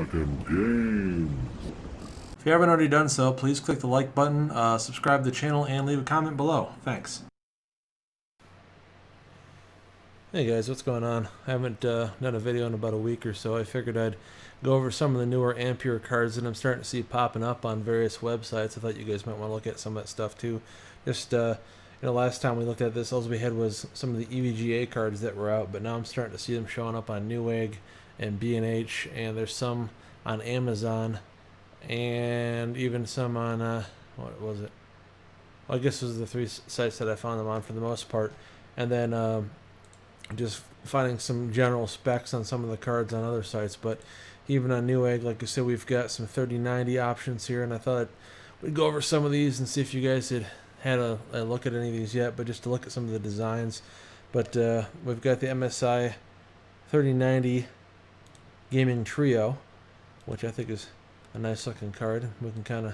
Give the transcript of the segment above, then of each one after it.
talking games. If you haven't already done so, please click the like button, subscribe to the channel, and leave a comment below. Thanks. Hey guys, what's going on? I haven't done a video in about a week or so. I figured I'd go over some of the newer Ampere cards that I'm starting to see popping up on various websites. I thought you guys might want to look at some of that stuff too. Just, last time we looked at this, all we had was some of the EVGA cards that were out, but now I'm starting to see them showing up on Newegg and B&H, and there's some on Amazon, and even some on, what was it? Well, I guess those are the three sites that I found them on for the most part. And then just finding some general specs on some of the cards on other sites. But even on Newegg, like I said, we've got some 3090 options here, and I thought we'd go over some of these and see if you guys had a look at any of these yet, but just to look at some of the designs. But we've got the MSI 3090 Gaming Trio, which I think is a nice looking card. We can kind of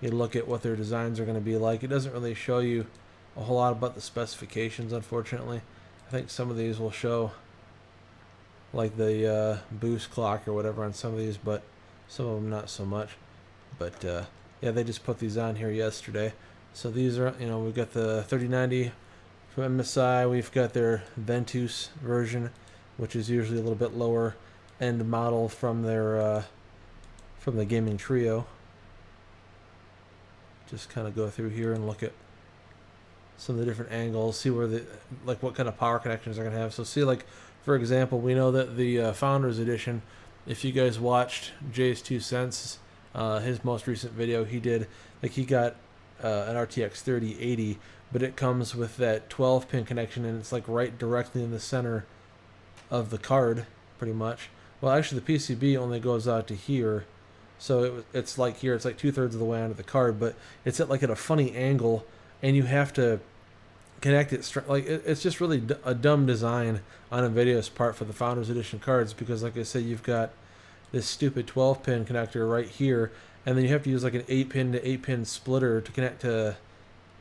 get a look at what their designs are going to be like. It doesn't really show you a whole lot about the specifications, unfortunately. I think some of these will show like the boost clock or whatever on some of these, but some of them not so much. But yeah, they just put these on here yesterday. So these are, we've got the 3090 from MSI. We've got their Ventus version, which is usually a little bit lower end model from their from the Gaming Trio. Just kind of go through here and look at some of the different angles, see where what kind of power connections they're going to have. So see, like, for example, we know that the Founders Edition, if you guys watched Jay's 2 cents, his most recent video, he got an RTX 3080, but it comes with that 12-pin connection, and it's like right directly in the center of the card, pretty much. Well, actually, the PCB only goes out to here, so it's like here, it's like 2/3 of the way onto the card, but it's at a funny angle, and you have to connect it it's just really a dumb design on Nvidia's part for the Founders Edition cards, because like I said, you've got this stupid 12-pin connector right here, and then you have to use like an 8-pin to 8-pin splitter to connect to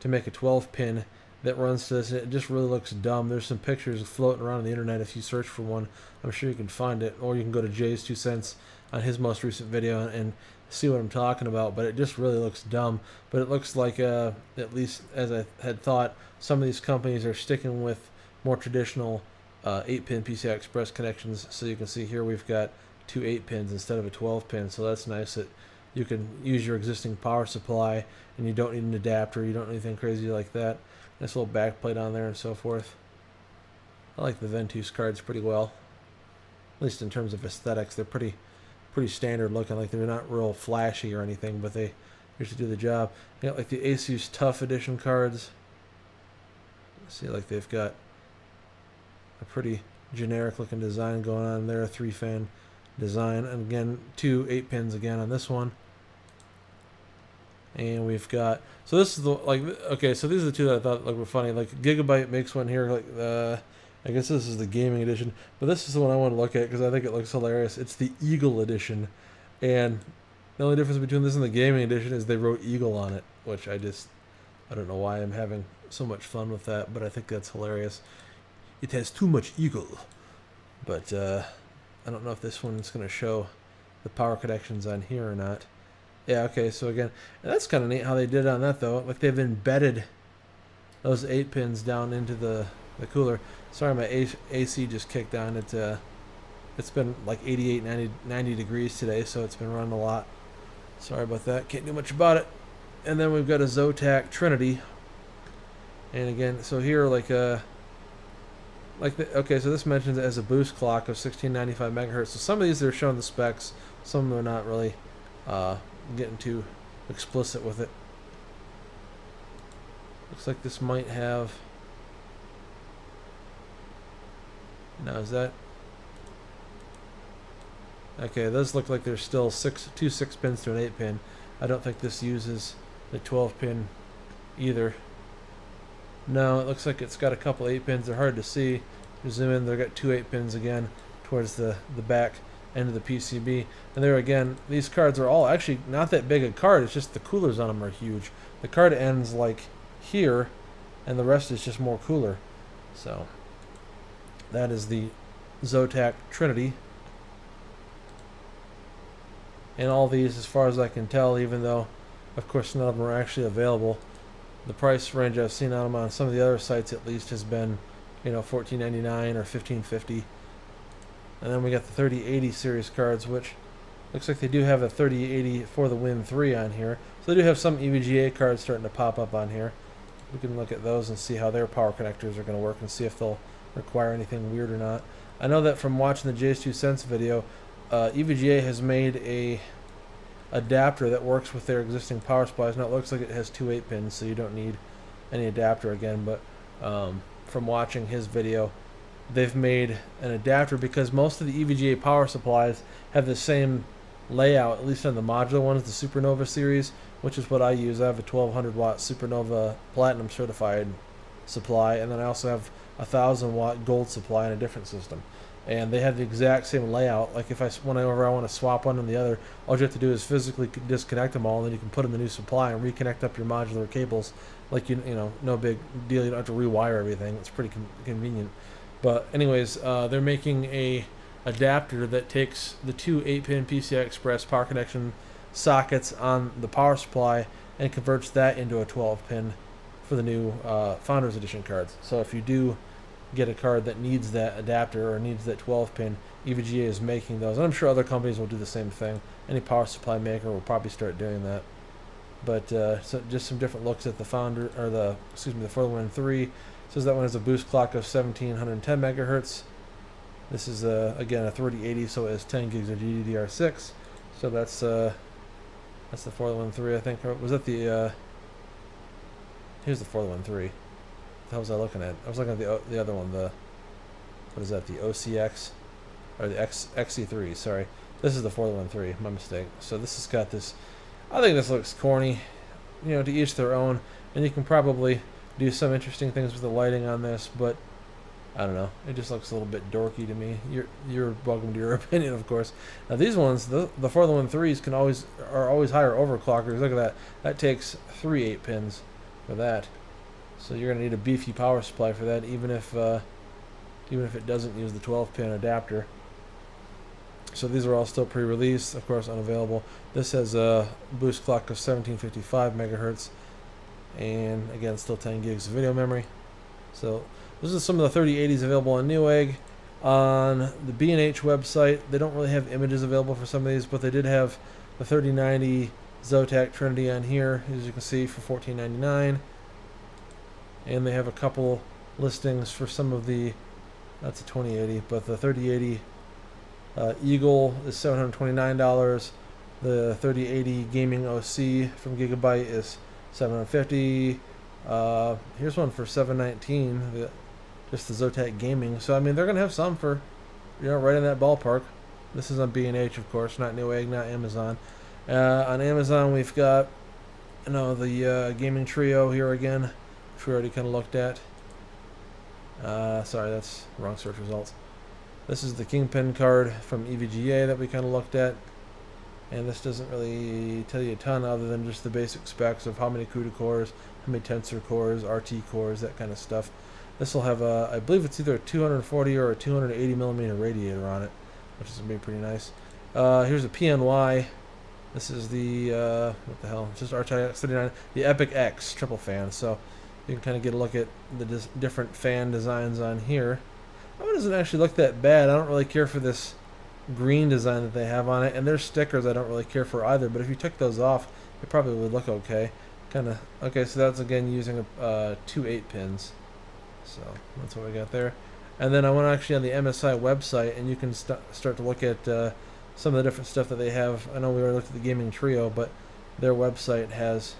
make a 12-pin that runs to this, and it just really looks dumb. There's some pictures floating around on the internet. If you search for one, I'm sure you can find it, or you can go to Jay's 2 cents on his most recent video and see what I'm talking about. But it just really looks dumb. But it looks like, at least as I had thought, some of these companies are sticking with more traditional 8-pin PCI Express connections. So you can see here we've got 2 8-pins instead of a 12-pin. So that's nice that you can use your existing power supply and you don't need an adapter. You don't need anything crazy like that. Nice little backplate on there and so forth. I like the Ventus cards pretty well, at least in terms of aesthetics. They're pretty standard looking. Like, they're not real flashy or anything, but they usually do the job. They got like the Asus Tough Edition cards. See, like, they've got a pretty generic looking design going on there, a 3-fan design, and again 2 8-pins again on this one. And we've got, so this is the, okay, so these are the two that I thought were funny. Like, Gigabyte makes one here, I guess this is the gaming edition, but this is the one I want to look at because I think it looks hilarious. It's the Eagle edition, and the only difference between this and the gaming edition is they wrote Eagle on it, which I don't know why I'm having so much fun with that, but I think that's hilarious. It has too much Eagle. But I don't know if this one's going to show the power connections on here or not. Yeah, okay, so again, and that's kind of neat how they did on that, though. Like, they've embedded those 8-pins down into the cooler. Sorry, my AC just kicked on. It's been like 88, 90 degrees today, so it's been running a lot. Sorry about that. Can't do much about it. And then we've got a Zotac Trinity. And again, so here, okay, so this mentions it as a boost clock of 1695 megahertz. So some of these, they're showing the specs. Some of them are not really getting too explicit with it. Looks like this might have, now is that, okay, those look like there's still two 6-pins to an 8-pin. I don't think this uses the 12-pin either. No, it looks like it's got a couple 8-pins. They're hard to see. You zoom in, they've got 2 8-pins again towards the back end of the PCB. And there again, these cards are all actually not that big a card. It's just the coolers on them are huge. The card ends like here, and the rest is just more cooler. So that is the Zotac Trinity. And all these, as far as I can tell, even though, of course, none of them are actually available, the price range I've seen on them on some of the other sites at least has been, $14.99 or $15.50. And then we got the 3080 series cards, which looks like they do have a 3080 for the Win 3 on here. So they do have some EVGA cards starting to pop up on here. We can look at those and see how their power connectors are going to work and see if they'll require anything weird or not. I know that from watching the JS2 Sense video, EVGA has made a adapter that works with their existing power supplies. Now it looks like it has two 8-pins, so you don't need any adapter again, but from watching his video, they've made an adapter because most of the EVGA power supplies have the same layout, at least on the modular ones, the Supernova series, which is what I use. I have a 1200 watt Supernova Platinum certified supply, and then I also have a 1000 watt gold supply in a different system. And they have the exact same layout. Like whenever I want to swap one and the other, all you have to do is physically disconnect them all, and then you can put in the new supply and reconnect up your modular cables. Like no big deal. You don't have to rewire everything. It's pretty convenient. But anyways, they're making a adapter that takes the two 8-pin PCI Express power connection sockets on the power supply and converts that into a 12-pin for the new Founders Edition cards. So if you do get a card that needs that adapter or needs that 12-pin, EVGA is making those. And I'm sure other companies will do the same thing. Any power supply maker will probably start doing that. But so just some different looks at the the For the Win 3. It says that one has a boost clock of 1710 megahertz. This is again a 3080, so it has 10 gigs of GDDR6. So that's the For the Win 3, I think. Or was that the here's the For the Win 3. What was I looking at? I was looking at the other one, what is that, the OCX or the XC3, sorry. This is the For the Win 3, my mistake. So this has got this, I think this looks corny, to each their own, and you can probably do some interesting things with the lighting on this, but I don't know, it just looks a little bit dorky to me. You're welcome to your opinion, of course. Now these ones, the For the Win 3s are always higher overclockers. Look at that. That takes 3 8-pins for that. So you're going to need a beefy power supply for that, even if it doesn't use the 12-pin adapter. So these are all still pre-release, of course, unavailable. This has a boost clock of 1755 megahertz, and again, still 10 gigs of video memory. So those are some of the 3080s available on Newegg. On the B&H website, they don't really have images available for some of these, but they did have the 3090 Zotac Trinity on here, as you can see, for $14.99. And they have a couple listings for some of the, that's a 2080, but the 3080 Eagle is $729. The 3080 Gaming OC from Gigabyte is $750. Here's one for $719. Just the Zotac Gaming. So I mean, they're gonna have some for, right in that ballpark. This is on B&H, of course, not Newegg, not Amazon. On Amazon, we've got, the Gaming Trio here again, which we already kind of looked at. Sorry, that's wrong search results. This is the Kingpin card from EVGA that we kind of looked at. And this doesn't really tell you a ton other than just the basic specs of how many CUDA cores, how many tensor cores, RT cores, that kind of stuff. This will have a, I believe it's either a 240 or a 280 millimeter radiator on it, which is going to be pretty nice. Here's a PNY. This is the, what the hell, it's just RTX 39, the Epic X triple fan. So you can kind of get a look at the different fan designs on here. That one doesn't actually look that bad. I don't really care for this green design that they have on it, and their stickers I don't really care for either, but if you took those off, it probably would look okay. Okay, so that's again using 2 8-pins. So that's what we got there. And then I went actually on the MSI website, and you can start to look at some of the different stuff that they have. I know we already looked at the Gaming Trio, but their website has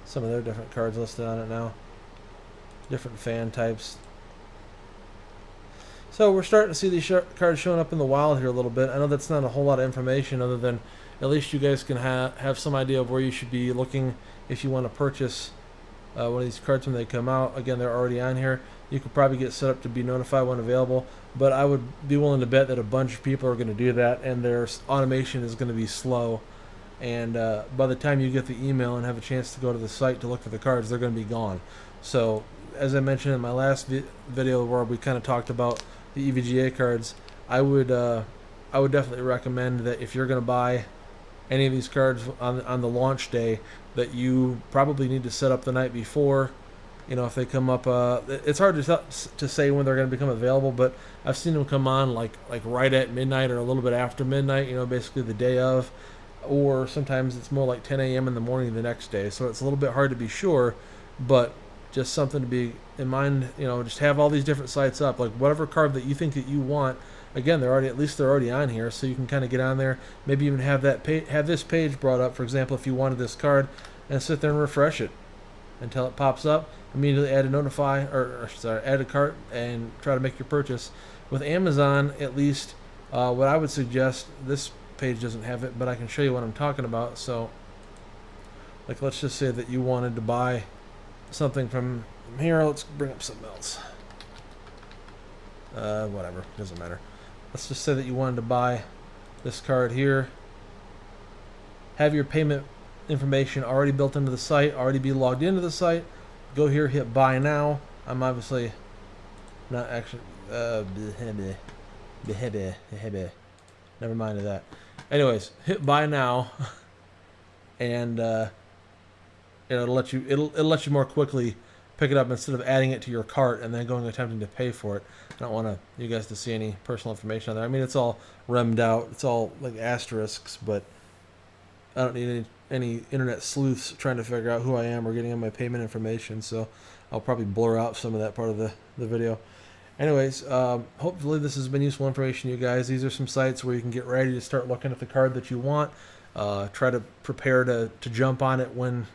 some of their different cards listed on it now. Different fan types. So we're starting to see these cards showing up in the wild here a little bit. I know that's not a whole lot of information other than at least you guys can have some idea of where you should be looking if you want to purchase one of these cards when they come out. Again, they're already on here. You could probably get set up to be notified when available, but I would be willing to bet that a bunch of people are going to do that, and their automation is going to be slow. And by the time you get the email and have a chance to go to the site to look for the cards, they're going to be gone. So as I mentioned in my last video where we kind of talked about the EVGA cards, I would definitely recommend that if you're going to buy any of these cards on the launch day that you probably need to set up the night before. You know, if they come up, it's hard to say when they're going to become available, but I've seen them come on like right at midnight or a little bit after midnight. You know, basically the day of, or sometimes it's more like 10 a.m. in the morning the next day. So it's a little bit hard to be sure, but just something to be in mind. You know, just have all these different sites up, like whatever card that you think that you want. Again, they're already on here, so you can kind of get on there. Maybe even have have this page brought up, for example, if you wanted this card, and sit there and refresh it until it pops up. Immediately add add a cart and try to make your purchase. With Amazon, at least, what I would suggest, this page doesn't have it, but I can show you what I'm talking about. So, like, let's just say that you wanted to buy something from here. Let's bring up something else. Whatever, doesn't matter. Let's just say that you wanted to buy this card here. Have your payment information already built into the site, already be logged into the site. Go here, hit buy now. I'm obviously not actually never mind that. Anyways, hit buy now, and it'll let you more quickly pick it up instead of adding it to your cart and then attempting to pay for it. I don't want you guys to see any personal information on there. I mean, it's all remmed out. It's all like asterisks, but I don't need any internet sleuths trying to figure out who I am or getting on my payment information, so I'll probably blur out some of that part of the video. Anyways, hopefully this has been useful information to you guys. These are some sites where you can get ready to start looking at the card that you want. Try to prepare to jump on it when,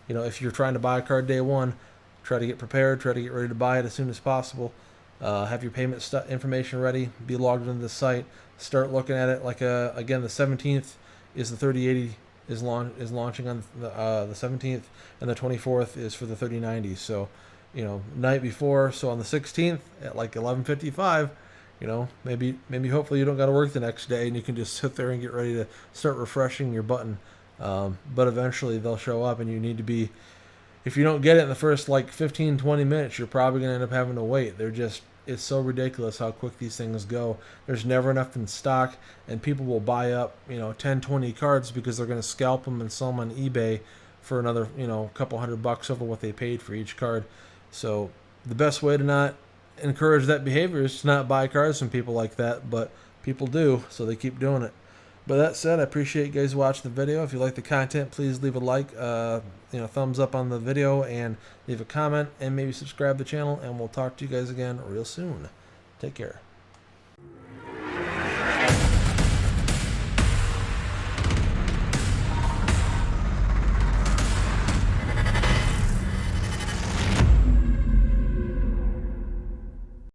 you know, if you're trying to buy a card day one, try to get prepared, try to get ready to buy it as soon as possible. Have your payment information ready, be logged into the site, start looking at it. Like, again, the 17th is the 3080 is launching on the 17th, and the 24th is for the 3090. So, you know, night before, so on the 16th at like 11:55, you know, maybe hopefully you don't got to work the next day and you can just sit there and get ready to start refreshing your button. But eventually they'll show up, and you need to be, if you don't get it in the first like 15-20 minutes, you're probably going to end up having to wait. It's so ridiculous how quick these things go. There's never enough in stock, and people will buy up, you know, 10-20 cards because they're going to scalp them and sell them on eBay for another, you know, couple $100 over what they paid for each card. So the best way to not encourage that behavior is to not buy cards from people like that, but people do, so they keep doing it. But that said, I appreciate you guys watching the video. If you like the content, please leave a like, thumbs up on the video, and leave a comment, and maybe subscribe to the channel, and we'll talk to you guys again real soon. Take care.